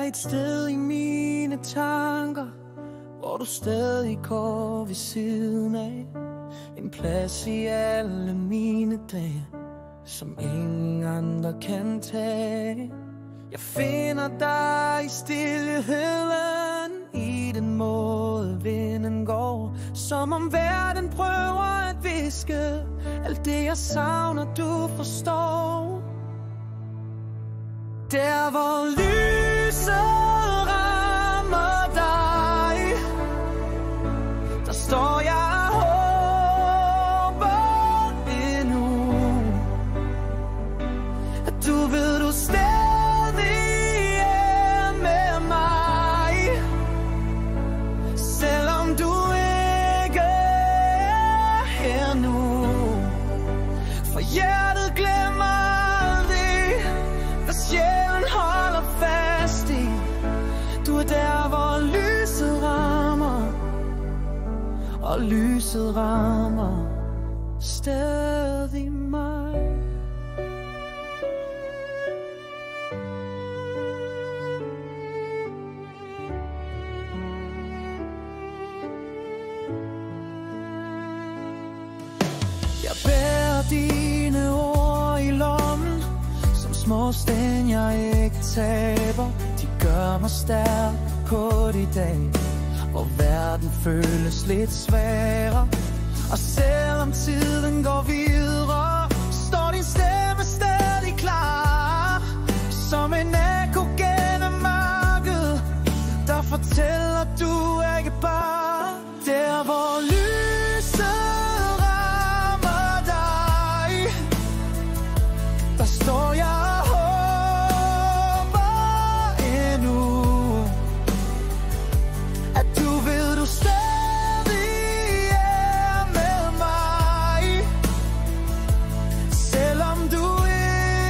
er et sted i mine tanker, hvor du stadig går ved siden af. En plads i alle mine dage, som ingen andre kan tage. Jeg finder dig i stillheden, i den måde vinden går. Som om verden prøver at viske alt det jeg savner, du forstår. Der hvor lyset rammer dig, der står jeg og håber endnu, at du ved du stadig er med mig. Selvom du ikke er her nu, for hjertet glemmer aldrig, hvad sjælen holder fast i. Du er der hvor lyset rammer, og lyset rammer stadig mig. Jeg bærer dine ord i lommen, som små sten jeg ikke taber. De gør mig stærk på de dage, hvor verden føles lidt sværere. Og selvom tiden går videre, står din stemme stadig klar, som en ekko gennem mørket, der fortæller du er ikke bare. Der hvor lyset rammer dig, der står jeg og håber endnu, at du ved du stadig er med mig. Selvom du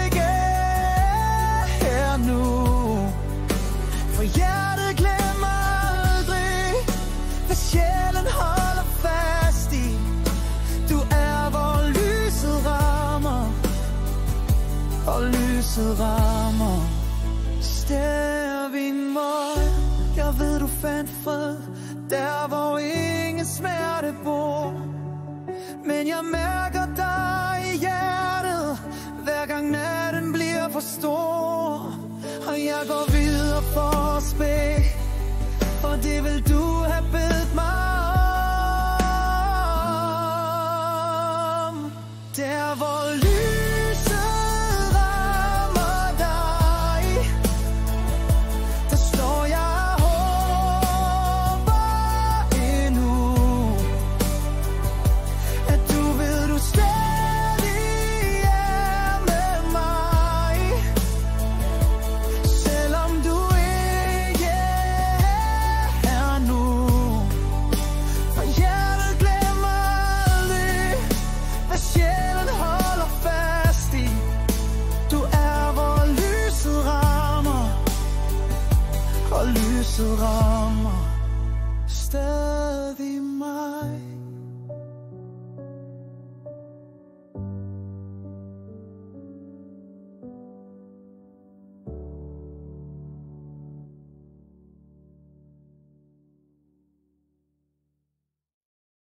ikke er her nu, for hjertet glemmer aldrig, hvad sjælen holder fast i. Du er hvor lyset rammer, og lyset rammer stadig mig. Jeg ved du fandt fred, der hvor ingen smerte bor. Men jeg mærker dig i hjertet, hver gang natten bliver for stor. Og jeg går videre for at spæ, for det vil du have bedt mig om. Der hvor lyset rammer dig, der står jeg og håber endnu, at du ved du stadig er med mig. Selvom du ikke er her nu, for hjertet glemmer aldrig, hvad sjælen holder fast i. Du er hvor lyset rammer, og lyset rammer stadig mig.